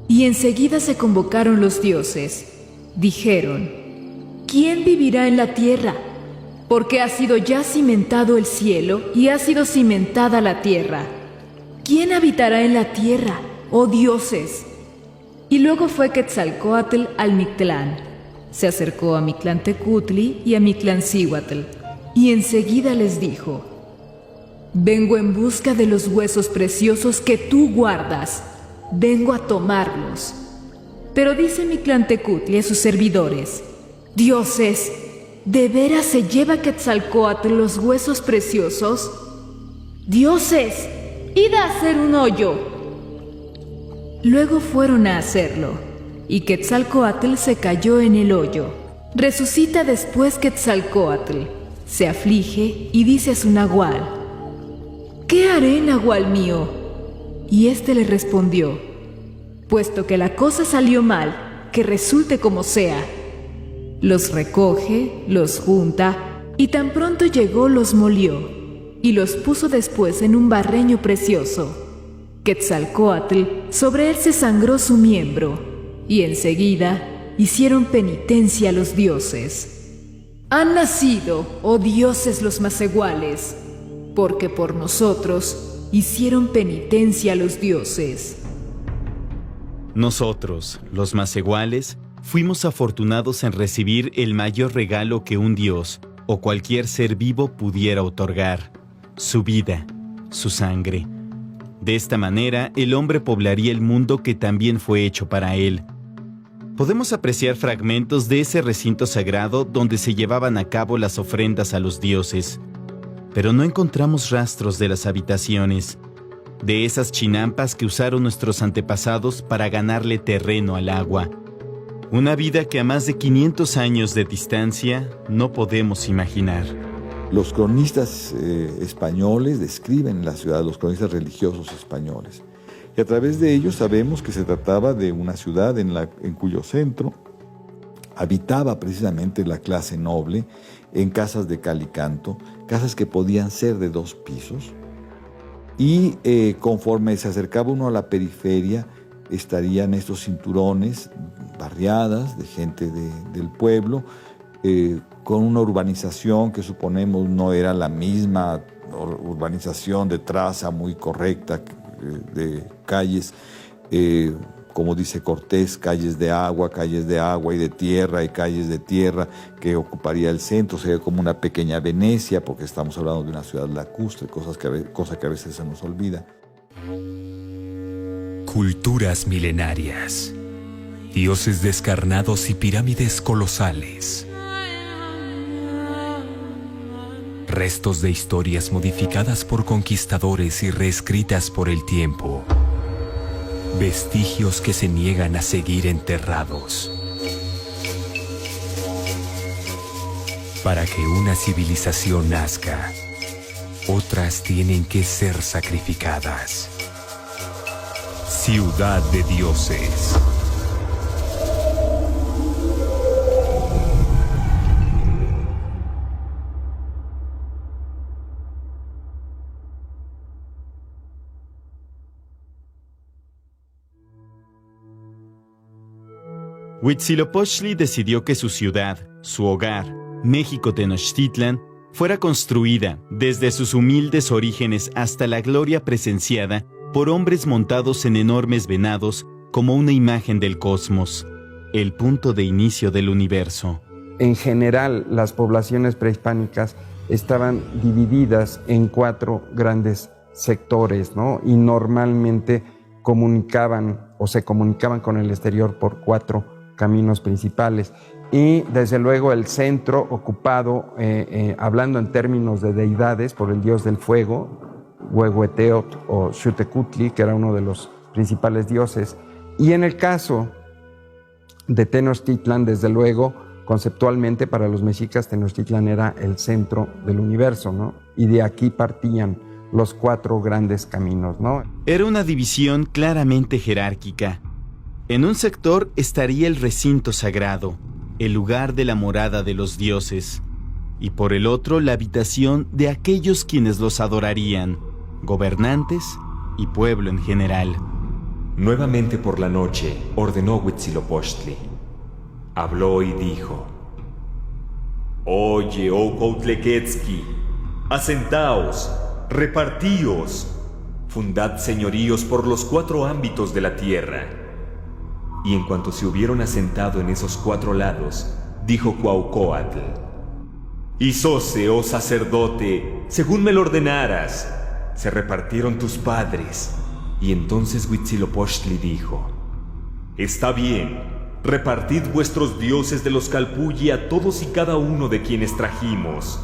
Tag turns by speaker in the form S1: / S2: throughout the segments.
S1: Y enseguida se convocaron los dioses. Dijeron: ¿quién vivirá en la tierra? Porque ha sido ya cimentado el cielo y ha sido cimentada la tierra. ¿Quién habitará en la tierra, oh dioses? Y luego fue Quetzalcóatl al Mictlán. Se acercó a Mictlantecutli y a Mictlancíhuatl, y enseguida les dijo: vengo en busca de los huesos preciosos que tú guardas. Vengo a tomarlos. Pero dice Mictlantecutli a sus servidores: dioses, ¿de veras se lleva Quetzalcóatl los huesos preciosos? Dioses, id a hacer un hoyo. Luego fueron a hacerlo, y Quetzalcóatl se cayó en el hoyo. Resucita después Quetzalcóatl, se aflige y dice a su nahual: ¿qué haré, nahual mío? Y éste le respondió: puesto que la cosa salió mal, que resulte como sea. Los recoge, los junta, y tan pronto llegó los molió, y los puso después en un barreño precioso. Quetzalcóatl sobre él se sangró su miembro, y enseguida hicieron penitencia los dioses. Han nacido, oh dioses los macehuales, porque por nosotros hicieron penitencia los dioses.
S2: Nosotros, los macehuales, fuimos afortunados en recibir el mayor regalo que un dios o cualquier ser vivo pudiera otorgar: su vida, su sangre. De esta manera, el hombre poblaría el mundo que también fue hecho para él. Podemos apreciar fragmentos de ese recinto sagrado donde se llevaban a cabo las ofrendas a los dioses, pero no encontramos rastros de las habitaciones, de esas chinampas que usaron nuestros antepasados para ganarle terreno al agua. Una vida que a más de 500 años de distancia no podemos imaginar.
S3: Los cronistas españoles describen la ciudad, los cronistas religiosos españoles. Y a través de ellos sabemos que se trataba de una ciudad en cuyo centro habitaba precisamente la clase noble en casas de cal y canto, casas que podían ser de 2 pisos. Y conforme se acercaba uno a la periferia, estarían estos cinturones, barriadas de gente del pueblo, con una urbanización que suponemos no era la misma urbanización de traza muy correcta, de calles, como dice Cortés, calles de agua y de tierra, y calles de tierra que ocuparía el centro. Sería como una pequeña Venecia, porque estamos hablando de una ciudad lacustre, cosa que a veces se nos olvida.
S4: Culturas milenarias, dioses descarnados y pirámides colosales. Restos de historias modificadas por conquistadores y reescritas por el tiempo. Vestigios que se niegan a seguir enterrados. Para que una civilización nazca, otras tienen que ser sacrificadas. Ciudad de dioses.
S2: Huitzilopochtli decidió que su ciudad, su hogar, México Tenochtitlan, fuera construida desde sus humildes orígenes hasta la gloria presenciada por hombres montados en enormes venados como una imagen del cosmos, el punto de inicio del universo.
S5: En general, las poblaciones prehispánicas estaban divididas en 4 grandes sectores, ¿no? Y normalmente se comunicaban con el exterior por 4 caminos principales. Y desde luego el centro ocupado, hablando en términos de deidades, por el dios del fuego, Huehueteotl o Xutecutli, que era uno de los principales dioses. Y en el caso de Tenochtitlan, desde luego, conceptualmente para los mexicas, Tenochtitlan era el centro del universo, ¿no? Y de aquí partían los 4 grandes caminos, ¿no?
S2: Era una división claramente jerárquica. En un sector estaría el recinto sagrado, el lugar de la morada de los dioses, y por el otro la habitación de aquellos quienes los adorarían, gobernantes y pueblo en general.
S4: Nuevamente por la noche ordenó Huitzilopochtli. Habló y dijo: Oye, oh Cuautlequetzqui, asentaos, repartíos, fundad señoríos por los 4 ámbitos de la tierra. Y en cuanto se hubieron asentado en esos 4 lados, dijo Cuauhcoatl: Hizose, oh sacerdote, según me lo ordenaras. Se repartieron tus padres. Y entonces Huitzilopochtli dijo: Está bien, repartid vuestros dioses de los Calpulli a todos y cada uno de quienes trajimos.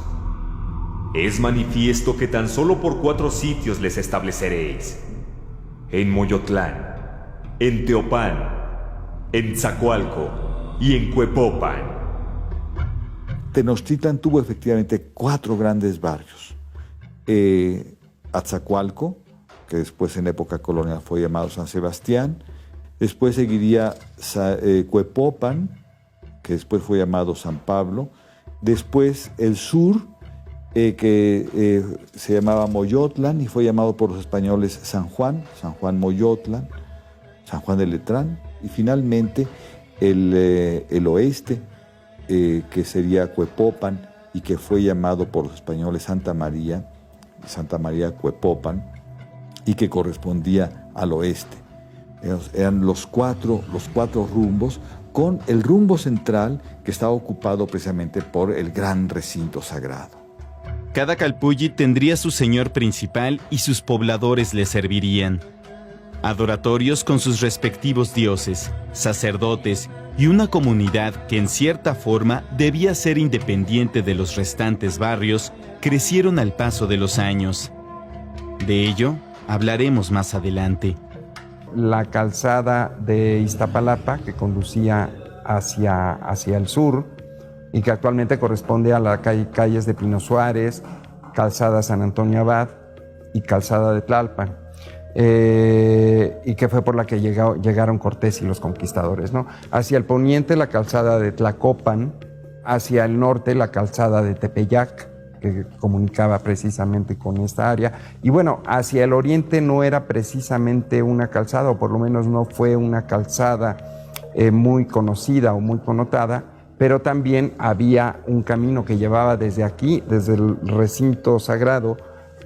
S4: Es manifiesto que tan solo por 4 sitios les estableceréis: en Moyotlán, en Teopán, en Tzacualco y en Cuepopan.
S3: Tenochtitlan tuvo efectivamente 4 grandes barrios. Atzacualco, que después en época colonial fue llamado San Sebastián. Después seguiría Cuepopan, que después fue llamado San Pablo. Después el sur, que se llamaba Moyotlán y fue llamado por los españoles San Juan Moyotlán, San Juan de Letrán. Y finalmente el oeste, que sería Cuepopan y que fue llamado por los españoles Santa María Cuepopan, y que correspondía al oeste. Eran los cuatro rumbos, con el rumbo central que estaba ocupado precisamente por el gran recinto sagrado.
S2: Cada Calpulli tendría su señor principal y sus pobladores le servirían. Adoratorios con sus respectivos dioses, sacerdotes y una comunidad que en cierta forma debía ser independiente de los restantes barrios, crecieron al paso de los años. De ello hablaremos más adelante.
S5: La calzada de Iztapalapa, que conducía hacia el sur y que actualmente corresponde a las calles de Pino Suárez, calzada San Antonio Abad y calzada de Tlalpan, y que fue por la que llegaron Cortés y los conquistadores, ¿no? Hacia el poniente la calzada de Tlacopan, hacia el norte la calzada de Tepeyac, que comunicaba precisamente con esta área. Y bueno, hacia el oriente no era precisamente una calzada, o por lo menos no fue una calzada muy conocida o muy connotada, pero también había un camino que llevaba desde aquí, desde el recinto sagrado,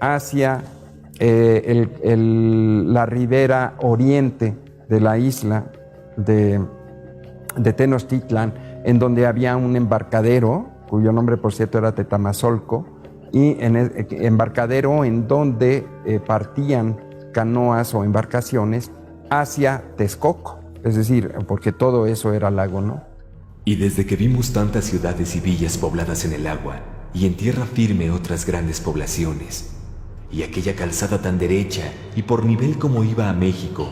S5: hacia la ribera oriente de la isla de Tenochtitlan, en donde había un embarcadero, cuyo nombre por cierto era Tetamazolco, y embarcadero en donde partían canoas o embarcaciones hacia Texcoco, es decir, porque todo eso era lago, ¿no?
S4: Y desde que vimos tantas ciudades y villas pobladas en el agua, y en tierra firme otras grandes poblaciones, y aquella calzada tan derecha y por nivel como iba a México,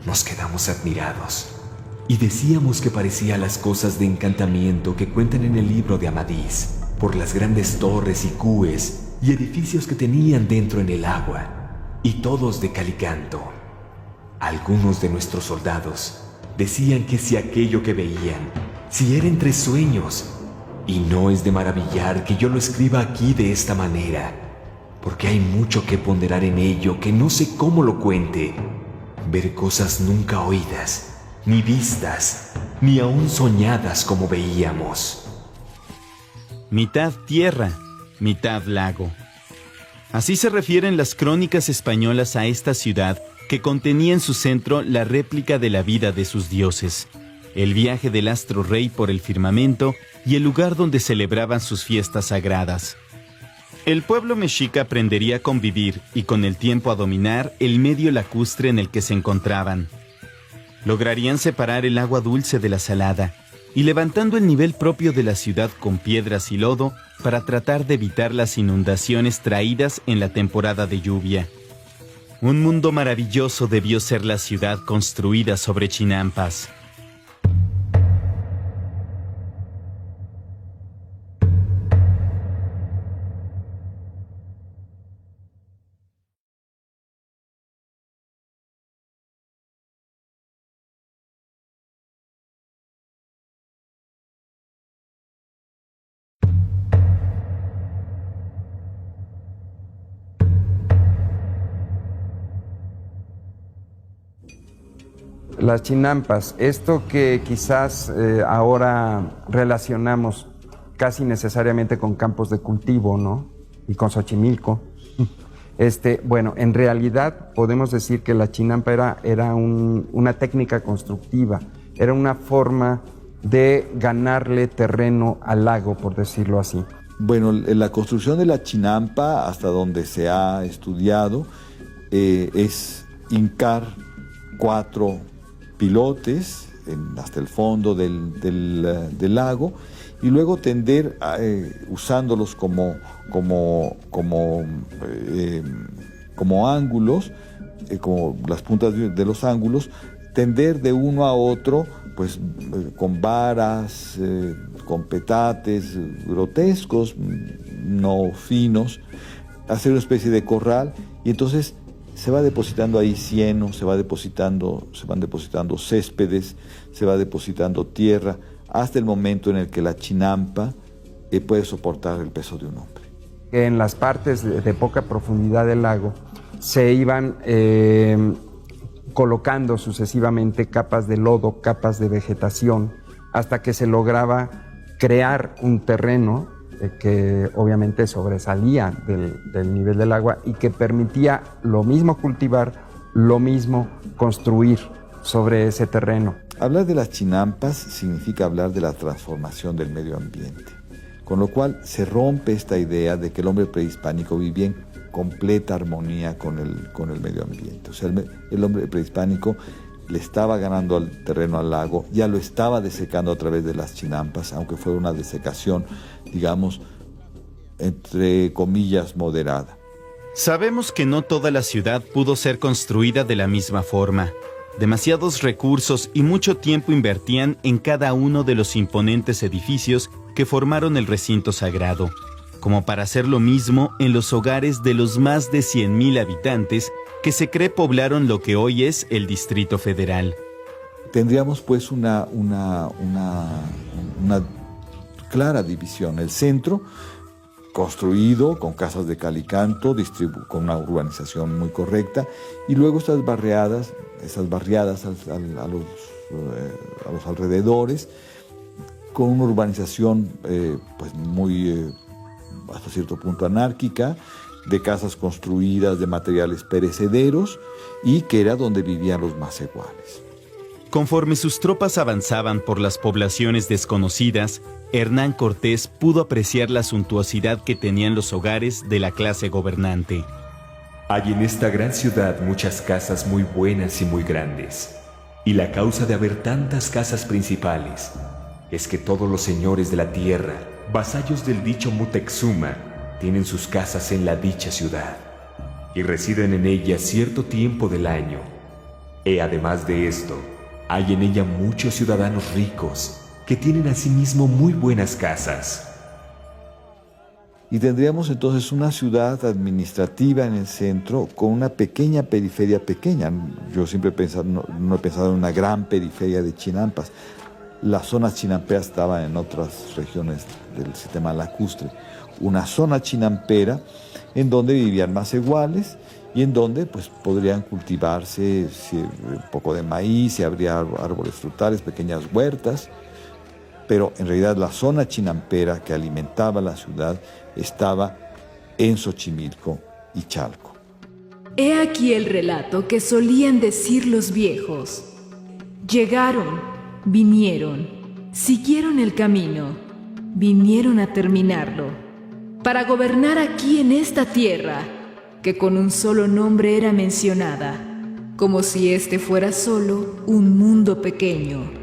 S4: nos quedamos admirados. Y decíamos que parecía las cosas de encantamiento que cuentan en el libro de Amadís, por las grandes torres y cúes y edificios que tenían dentro en el agua, y todos de cal y canto. Algunos de nuestros soldados decían que si aquello que veían, si era entre sueños, y no es de maravillar que yo lo escriba aquí de esta manera, porque hay mucho que ponderar en ello que no sé cómo lo cuente, ver cosas nunca oídas, ni vistas, ni aún soñadas como veíamos.
S2: Mitad tierra, mitad lago. Así se refieren las crónicas españolas a esta ciudad que contenía en su centro la réplica de la vida de sus dioses, el viaje del astro rey por el firmamento y el lugar donde celebraban sus fiestas sagradas. El pueblo mexica aprendería a convivir y con el tiempo a dominar el medio lacustre en el que se encontraban. Lograrían separar el agua dulce de la salada y levantando el nivel propio de la ciudad con piedras y lodo para tratar de evitar las inundaciones traídas en la temporada de lluvia. Un mundo maravilloso debió ser la ciudad construida sobre chinampas.
S5: Las chinampas, esto que quizás ahora relacionamos casi necesariamente con campos de cultivo, ¿no? Y con Xochimilco. Bueno, en realidad podemos decir que la chinampa era una técnica constructiva, era una forma de ganarle terreno al lago, por decirlo así.
S3: Bueno, la construcción de la chinampa, hasta donde se ha estudiado, es hincar 4 pilotes hasta el fondo del lago y luego tender, usándolos como ángulos, como las puntas de los ángulos, tender de uno a otro, pues con varas, con petates grotescos, no finos, hacer una especie de corral, y entonces se va depositando ahí cieno, se van depositando céspedes, se va depositando tierra, hasta el momento en el que la chinampa puede soportar el peso de un hombre.
S5: En las partes de poca profundidad del lago se iban colocando sucesivamente capas de lodo, capas de vegetación, hasta que se lograba crear un terreno que obviamente sobresalía del nivel del agua y que permitía lo mismo cultivar, lo mismo construir sobre ese terreno.
S3: Hablar de las chinampas significa hablar de la transformación del medio ambiente, con lo cual se rompe esta idea de que el hombre prehispánico vivía en completa armonía con el medio ambiente. O sea, el hombre prehispánico le estaba ganando al terreno al lago, ya lo estaba desecando a través de las chinampas, aunque fuera una desecación, digamos, entre comillas, moderada.
S2: Sabemos que no toda la ciudad pudo ser construida de la misma forma. Demasiados recursos y mucho tiempo invertían en cada uno de los imponentes edificios que formaron el recinto sagrado, como para hacer lo mismo en los hogares de los más de 100,000 habitantes que se cree poblaron lo que hoy es el Distrito Federal.
S3: Tendríamos pues una clara división. El centro, construido con casas de cal y canto, con una urbanización muy correcta, y luego esas barriadas a los alrededores, con una urbanización pues muy, hasta cierto punto, anárquica, de casas construidas de materiales perecederos, y que era donde vivían los macehuales.
S2: Conforme sus tropas avanzaban por las poblaciones desconocidas, Hernán Cortés pudo apreciar la suntuosidad que tenían los hogares de la clase gobernante.
S4: Hay en esta gran ciudad muchas casas muy buenas y muy grandes, y la causa de haber tantas casas principales es que todos los señores de la tierra, vasallos del dicho Moctezuma, tienen sus casas en la dicha ciudad, y residen en ella cierto tiempo del año. Y además de esto, hay en ella muchos ciudadanos ricos que tienen asimismo muy buenas casas.
S3: Y tendríamos entonces una ciudad administrativa en el centro con una pequeña periferia pequeña. Yo siempre no he pensado en una gran periferia de chinampas. Las zonas chinamperas estaban en otras regiones del sistema lacustre. Una zona chinampera en donde vivían macehuales y en donde pues podrían cultivarse un poco de maíz, si habría árboles frutales, pequeñas huertas, pero en realidad la zona chinampera que alimentaba la ciudad estaba en Xochimilco y Chalco.
S1: He aquí el relato que solían decir los viejos. Llegaron, vinieron, siguieron el camino, vinieron a terminarlo, para gobernar aquí en esta tierra, que con un solo nombre era mencionada, como si este fuera solo un mundo pequeño.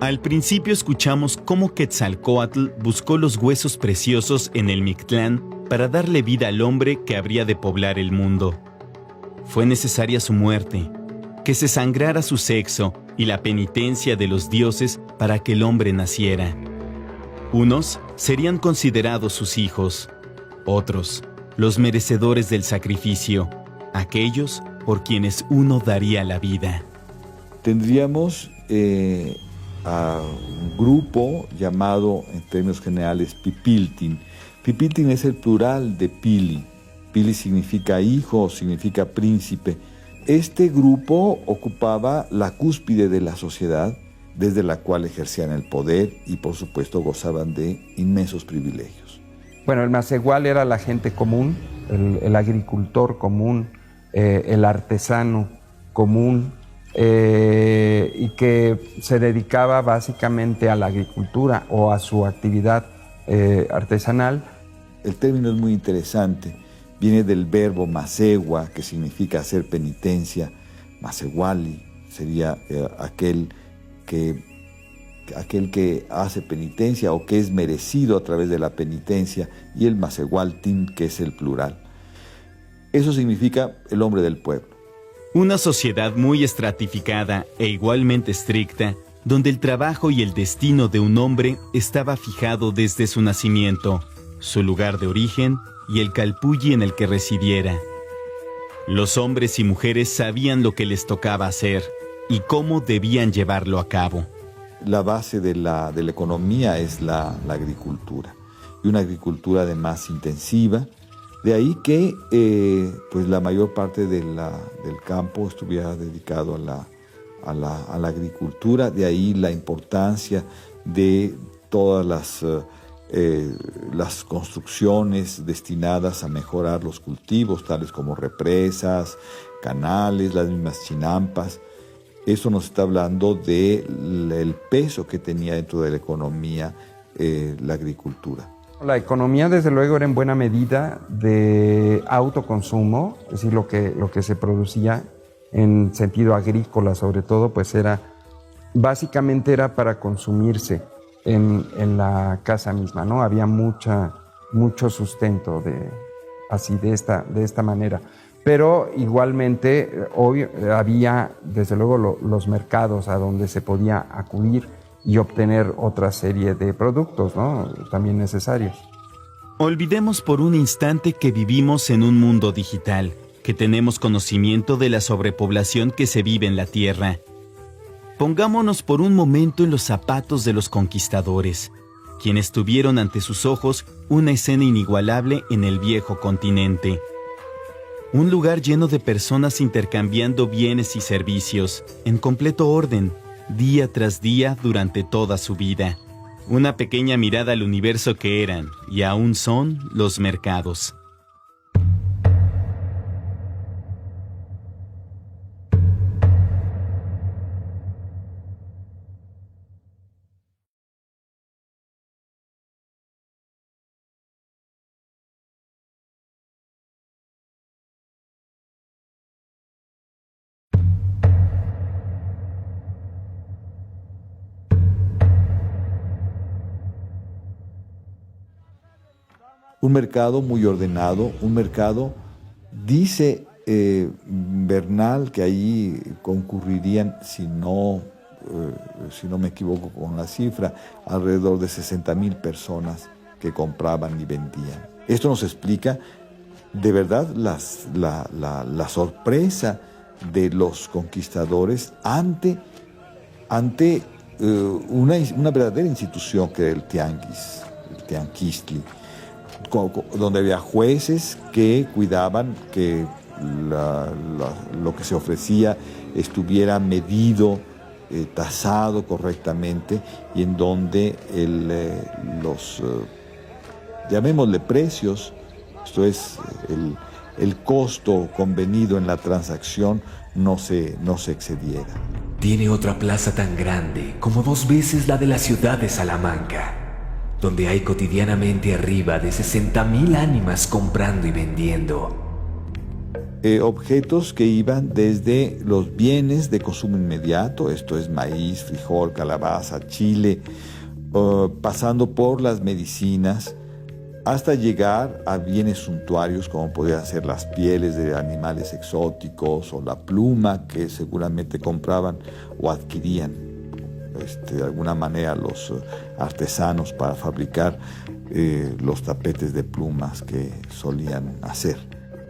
S2: Al principio escuchamos cómo Quetzalcóatl buscó los huesos preciosos en el Mictlán para darle vida al hombre que habría de poblar el mundo. Fue necesaria su muerte, que se sangrara su sexo y la penitencia de los dioses para que el hombre naciera. Unos serían considerados sus hijos, otros los merecedores del sacrificio, aquellos por quienes uno daría la vida.
S3: Tendríamos a un grupo llamado, en términos generales, Pipiltin. Pipiltin es el plural de Pili. Pili significa hijo, significa príncipe. Este grupo ocupaba la cúspide de la sociedad, desde la cual ejercían el poder y por supuesto gozaban de inmensos privilegios.
S5: Bueno, el macehual era la gente común, el agricultor común, el artesano común, y que se dedicaba básicamente a la agricultura o a su actividad artesanal.
S3: El término es muy interesante, viene del verbo macegua, que significa hacer penitencia. Macehuali sería aquel que hace penitencia o que es merecido a través de la penitencia, y el macehualtin, que es el plural. Eso significa el hombre del pueblo.
S2: Una sociedad muy estratificada e igualmente estricta, donde el trabajo y el destino de un hombre estaba fijado desde su nacimiento, su lugar de origen y el calpulli en el que residiera. Los hombres y mujeres sabían lo que les tocaba hacer y cómo debían llevarlo a cabo.
S3: La base de la economía es la agricultura, y una agricultura además intensiva. De ahí que pues la mayor parte del campo estuviera dedicado a la agricultura. De ahí la importancia de todas las construcciones destinadas a mejorar los cultivos, tales como represas, canales, las mismas chinampas. Eso nos está hablando del peso que tenía dentro de la economía la agricultura.
S5: La economía, desde luego, era en buena medida de autoconsumo, es decir, lo que se producía en sentido agrícola, sobre todo, pues básicamente era para consumirse en la casa misma, ¿no? Había mucho sustento de esta manera. Pero igualmente, había, desde luego, los mercados a donde se podía acudir y obtener otra serie de productos, ¿no?, también necesarios.
S2: Olvidemos por un instante que vivimos en un mundo digital, que tenemos conocimiento de la sobrepoblación que se vive en la Tierra. Pongámonos por un momento en los zapatos de los conquistadores, quienes tuvieron ante sus ojos una escena inigualable en el viejo continente. Un lugar lleno de personas intercambiando bienes y servicios, en completo orden, día tras día durante toda su vida. Una pequeña mirada al universo que eran, y aún son, los mercados.
S3: Un mercado muy ordenado, un mercado, dice Bernal, que ahí concurrirían, si no me equivoco con la cifra, alrededor de 60,000 personas que compraban y vendían. Esto nos explica de verdad la sorpresa de los conquistadores ante una verdadera institución que era el tianguis, el tianquistli, donde había jueces que cuidaban que lo que se ofrecía estuviera medido, tasado correctamente, y en donde los llamémosle precios, esto es el costo convenido en la transacción, no se excediera.
S4: Tiene otra plaza tan grande como 2 veces la de la ciudad de Salamanca, donde hay cotidianamente arriba de 60,000 ánimas comprando y vendiendo.
S3: Objetos que iban desde los bienes de consumo inmediato, esto es maíz, frijol, calabaza, chile, pasando por las medicinas, hasta llegar a bienes suntuarios como podrían ser las pieles de animales exóticos o la pluma que seguramente compraban o adquirían de alguna manera los artesanos para fabricar los tapetes de plumas que solían hacer.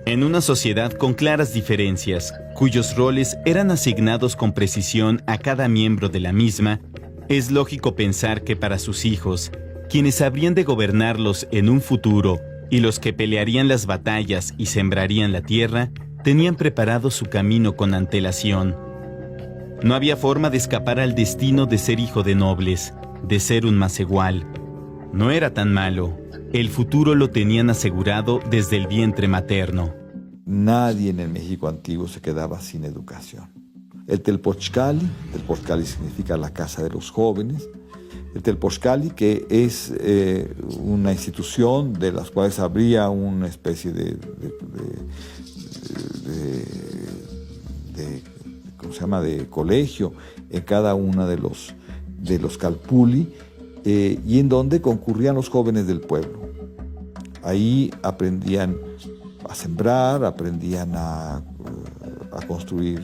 S2: En una sociedad con claras diferencias, cuyos roles eran asignados con precisión a cada miembro de la misma, es lógico pensar que para sus hijos, quienes habrían de gobernarlos en un futuro y los que pelearían las batallas y sembrarían la tierra, tenían preparado su camino con antelación. No había forma de escapar al destino de ser hijo de nobles, de ser un macehual. No era tan malo. El futuro lo tenían asegurado desde el vientre materno.
S3: Nadie en el México antiguo se quedaba sin educación. El Telpochcali significa la casa de los jóvenes. El Telpochcali, que es una institución de las cuales habría una especie de ¿cómo se llama?, de colegio en cada una de los calpulli, y en donde concurrían los jóvenes del pueblo. Ahí aprendían a sembrar, aprendían a construir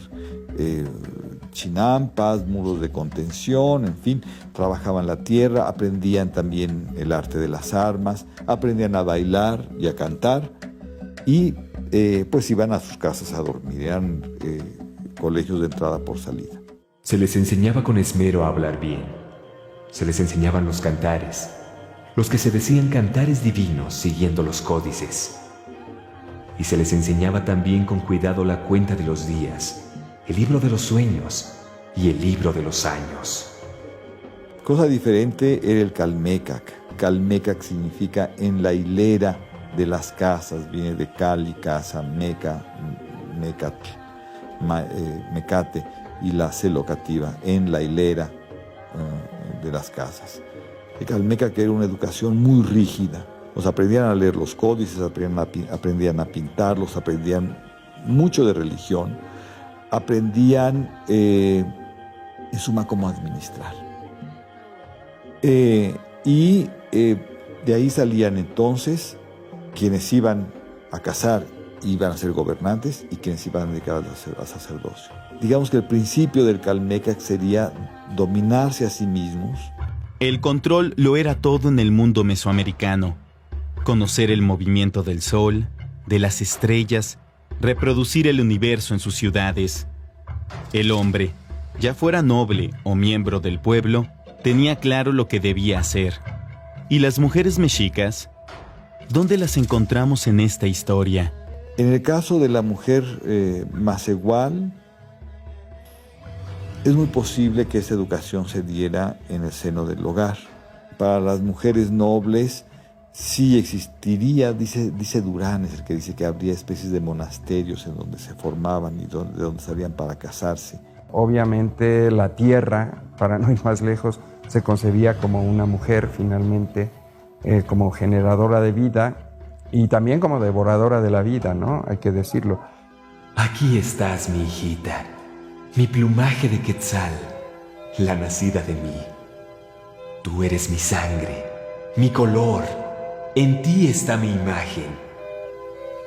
S3: chinampas, muros de contención, en fin, trabajaban la tierra, aprendían también el arte de las armas, aprendían a bailar y a cantar, y pues iban a sus casas a dormir. Eran colegios de entrada por salida.
S4: Se les enseñaba con esmero a hablar bien. Se les enseñaban los cantares, los que se decían cantares divinos siguiendo los códices. Y se les enseñaba también con cuidado la cuenta de los días, el libro de los sueños y el libro de los años.
S3: Cosa diferente era el Calmecac. Calmecac significa en la hilera de las casas, viene de Cali, casa, Meca, Mecatl, Mecate, y la C locativa, en la hilera de las casas. El Calmecac era una educación muy rígida. Aprendían a leer los códices, aprendían a pintarlos, aprendían mucho de religión, aprendían en suma cómo administrar. Y de ahí salían entonces quienes iban a casar, iban a ser gobernantes, y quienes iban a dedicar al sacerdocio. Digamos que el principio del Calmecac sería dominarse a sí mismos.
S2: El control lo era todo en el mundo mesoamericano. Conocer el movimiento del sol, de las estrellas, reproducir el universo en sus ciudades. El hombre, ya fuera noble o miembro del pueblo, tenía claro lo que debía hacer. ¿Y las mujeres mexicas? ¿Dónde las encontramos en esta historia?
S3: En el caso de la mujer macehual, es muy posible que esa educación se diera en el seno del hogar. Para las mujeres nobles sí existiría, dice Durán, es el que dice que habría especies de monasterios en donde se formaban y de donde salían para casarse.
S5: Obviamente la tierra, para no ir más lejos, se concebía como una mujer finalmente, como generadora de vida y también como devoradora de la vida, ¿no? Hay que decirlo.
S4: Aquí estás, mi hijita, mi plumaje de quetzal, la nacida de mí. Tú eres mi sangre, mi color, en ti está mi imagen.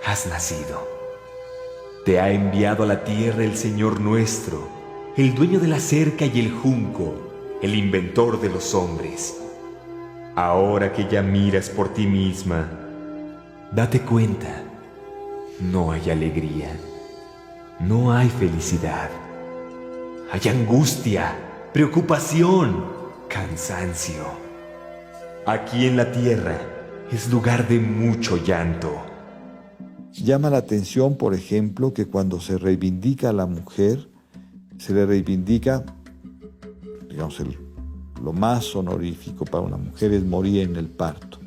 S4: Has nacido. Te ha enviado a la tierra el Señor nuestro, el dueño de la cerca y el junco, el inventor de los hombres. Ahora que ya miras por ti misma, date cuenta, no hay alegría, no hay felicidad. Hay angustia, preocupación, cansancio. Aquí en la tierra es lugar de mucho llanto.
S3: Llama la atención, por ejemplo, que cuando se reivindica a la mujer, se le reivindica, digamos, lo más honorífico para una mujer es morir en el parto,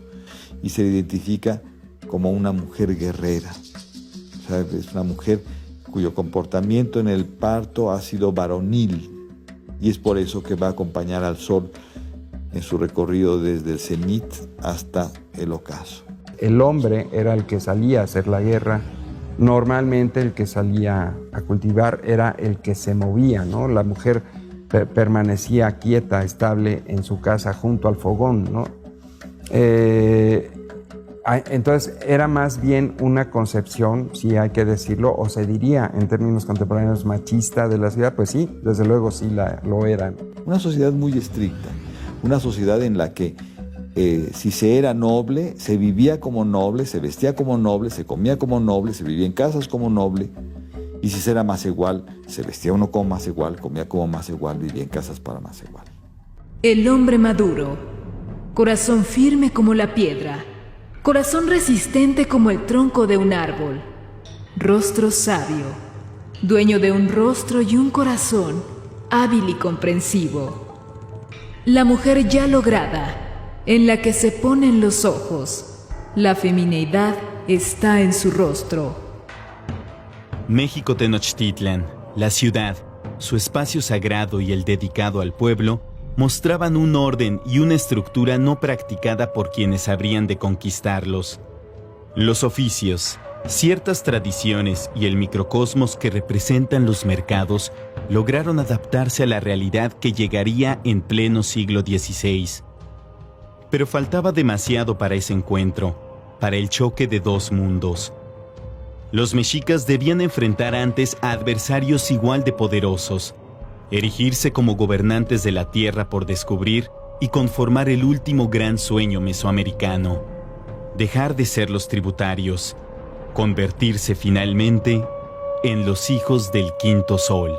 S3: y se le identifica como una mujer guerrera. O sea, es una mujer cuyo comportamiento en el parto ha sido varonil, y es por eso que va a acompañar al sol en su recorrido desde el cenit hasta el ocaso.
S5: El hombre era el que salía a hacer la guerra. Normalmente el que salía a cultivar era el que se movía, ¿no? La mujer permanecía quieta, estable en su casa junto al fogón, ¿no? Entonces era más bien una concepción, si hay que decirlo, o se diría en términos contemporáneos machista de la sociedad. Pues sí, desde luego sí lo eran.
S3: Una sociedad muy estricta, una sociedad en la que si se era noble, se vivía como noble, se vestía como noble, se comía como noble, se vivía en casas como noble, y si se era más igual, se vestía uno como más igual, comía como más igual, vivía en casas para más igual.
S1: El hombre maduro, corazón firme como la piedra, corazón resistente como el tronco de un árbol, rostro sabio, dueño de un rostro y un corazón hábil y comprensivo. La mujer ya lograda, en la que se ponen los ojos, la femineidad está en su rostro.
S2: México Tenochtitlan, la ciudad, su espacio sagrado y el dedicado al pueblo, mostraban un orden y una estructura no practicada por quienes habrían de conquistarlos. Los oficios, ciertas tradiciones y el microcosmos que representan los mercados lograron adaptarse a la realidad que llegaría en pleno siglo XVI. Pero faltaba demasiado para ese encuentro, para el choque de dos mundos. Los mexicas debían enfrentar antes a adversarios igual de poderosos, erigirse como gobernantes de la tierra por descubrir y conformar el último gran sueño mesoamericano, dejar de ser los tributarios, convertirse finalmente en los hijos del quinto sol.